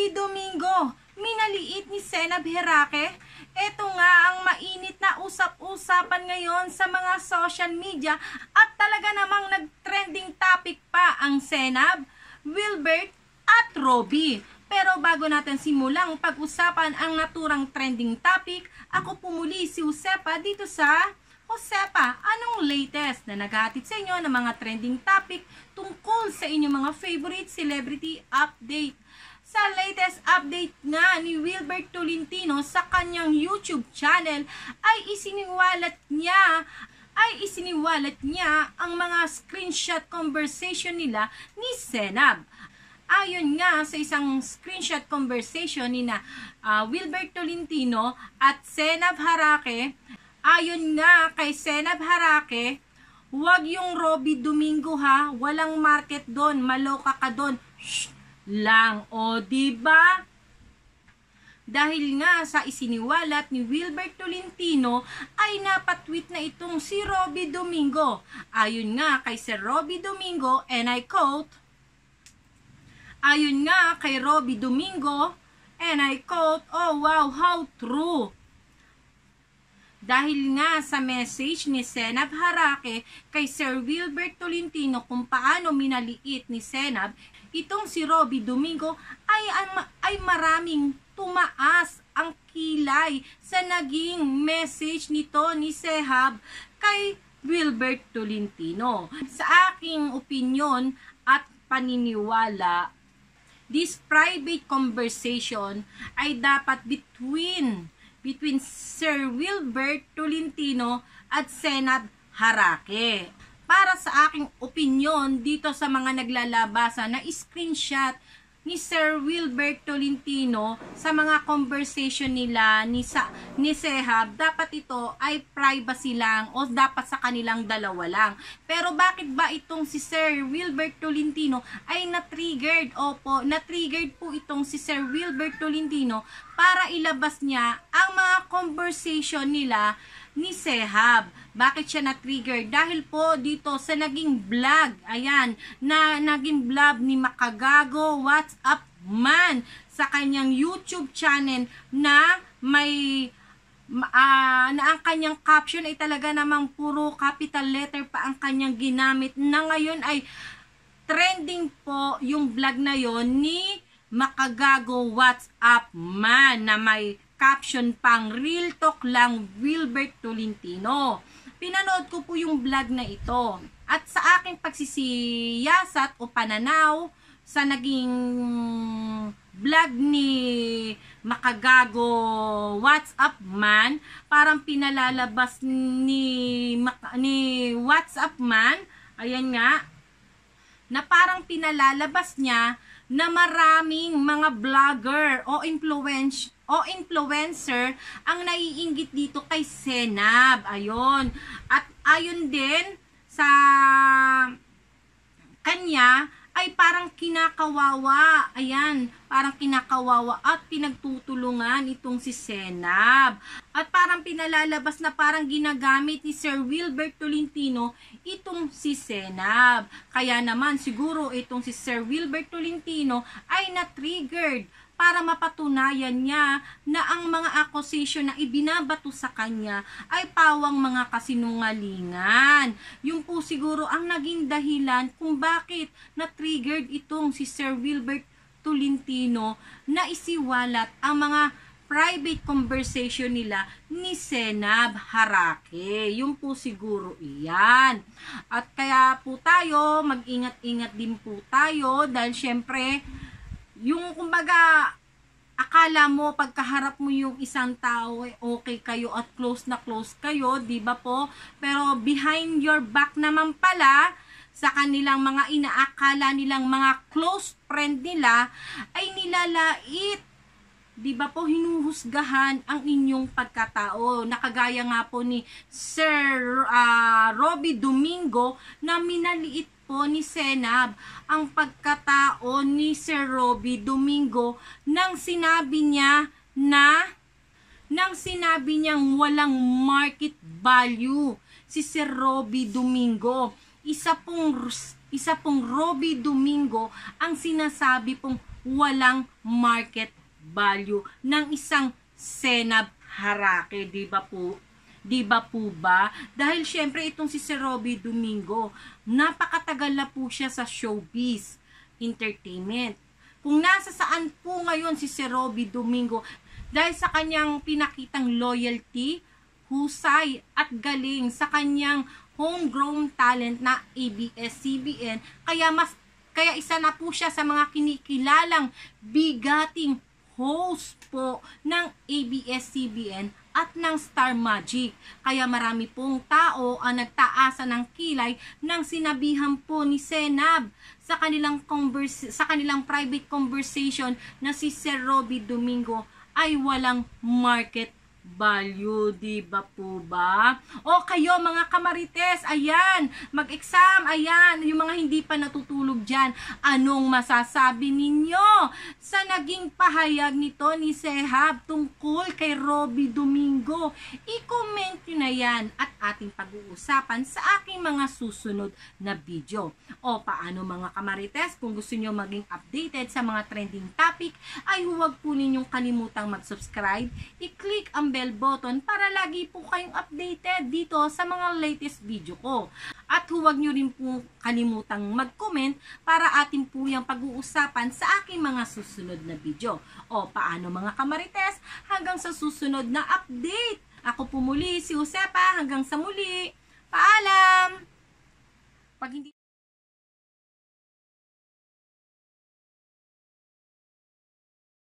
Robby Domingo, minaliit ni Senab Herake. Ito nga ang mainit na usap-usapan ngayon sa mga social media at talaga namang nag-trending topic pa ang Senab, Wilbert at Robby. Pero bago natin simulang pag-usapan ang naturang trending topic, ako pumuli si Josepa dito sa Josepa, anong latest na naghahatid sa inyo ng mga trending topic tungkol sa inyong mga favorite celebrity update? Sa latest update nga ni Wilbert Tolentino sa kanyang YouTube channel ay isiniwalat niya ang mga screenshot conversation nila ni Senab. Ayon nga sa isang screenshot conversation ni Wilbert Tolentino at Senab Herake, ayon nga kay Senab Herake, "Wag yung Robby Domingo ha, walang market doon, maloka ka doon." Shh lang, o diba? Dahil nga sa isiniwalat ni Wilbert Tolentino ay napatweet na itong si Robby Domingo. Ayon nga kay Sir Robby Domingo, and I quote, ayon nga kay Robby Domingo, and I quote, "Oh wow, how true." Dahil nga sa message ni Senab Herake kay Sir Wilbert Tolentino kung paano minaliit ni Senab, itong si Robby Domingo ay maraming tumaas ang kilay sa naging message nito ni Senab kay Wilbert Tolentino. Sa aking opinyon at paniniwala, this private conversation ay dapat between Sir Wilbert Tolentino at Senab Herake. Para sa aking opinyon dito sa mga naglalabasan na screenshot ni Sir Wilbert Tolentino sa mga conversation nila ni Senab, dapat ito ay privacy lang o dapat sa kanilang dalawa lang. Pero bakit ba itong si Sir Wilbert Tolentino ay na-triggered? Opo, na-triggered po itong si Sir Wilbert Tolentino para ilabas niya ang mga conversation nila ni Senab. Bakit siya na-trigger? Dahil po dito sa naging vlog, ayan, na naging vlog ni Makagago What's Up Man sa kanyang YouTube channel na may na ang kanyang caption ay talaga namang puro capital letter pa ang kanyang ginamit, na ngayon ay trending po yung vlog na yon ni Makagago What's Up Man na may caption pang "Real Talk lang Wilbert Tolentino." Pinanood ko po yung vlog na ito. At sa aking pagsisiyasat o pananaw sa naging vlog ni Makagago What's Up Man, parang pinalalabas ni What's Up Man, ayan nga, na parang pinalalabas niya na maraming mga vlogger o influencer ang naiinggit dito kay Senab. Ayon. At ayon din sa kanya ay parang kinakawawa. Ayan, parang kinakawawa at pinagtutulungan itong si Senab. At parang pinalalabas na parang ginagamit ni Sir Wilbert Tolentino itong si Senab. Kaya naman siguro itong si Sir Wilbert Tolentino ay na-triggered para mapatunayan niya na ang mga accusation na ibinabato sa kanya ay pawang mga kasinungalingan. Yung po siguro ang naging dahilan kung bakit na-triggered itong si Sir Wilbert Tolentino na isiwalat ang mga private conversation nila ni Senab Herake. Yung po siguro iyan. At kaya po tayo, mag-ingat-ingat din po tayo dahil syempre, yung kumbaga, akala mo pagkaharap mo yung isang tao, okay kayo at close na close kayo, di ba po? Pero behind your back naman pala, sa kanilang mga inaakala nilang mga close friend nila, ay nilalait, di ba po, hinuhusgahan ang inyong pagkatao. Nakagaya nga po ni Sir Robby Domingo na minaliit po ni Senab ang pagkatao ni Sir Robby Domingo nang sinabi niyang walang market value si Sir Robby Domingo. Isa pong isa pong Robby Domingo ang sinasabi pong walang market value ng isang Senab Harake, di ba po? Di ba po ba? Dahil syempre itong si Sir Robby Domingo, napakatagal na po siya sa showbiz entertainment. Kung nasa saan po ngayon si Sir Robby Domingo, dahil sa kanyang pinakitang loyalty, husay at galing sa kanyang homegrown talent na ABS-CBN, kaya isa na po siya sa mga kinikilalang bigating host po ng ABS-CBN at ng Star Magic. Kaya marami pong tao ang nagtaasa ng kilay nang sinabihan po ni Senab sa kanilang private conversation na si Sir Robby Domingo ay walang market value, di ba po ba? O kayo mga kamarites, ayan, mag-exam, ayan, yung mga hindi pa natutulog dyan, anong masasabi ninyo sa naging pahayag nito ni Sehab tungkol kay Robby Domingo? I-comment nyo na yan at ating pag-uusapan sa aking mga susunod na video. O paano mga kamarites, kung gusto nyo maging updated sa mga trending topic, ay huwag po ninyong kalimutang mag-subscribe, i-click ang bell button para lagi po kayong updated dito sa mga latest video ko. At huwag nyo rin po kalimutang mag-comment para atin po yung pag-uusapan sa aking mga susunod na video. O paano mga kamarites, hanggang sa susunod na update. Ako po muli si Josepa, hanggang sa muli. Paalam! Pag hindi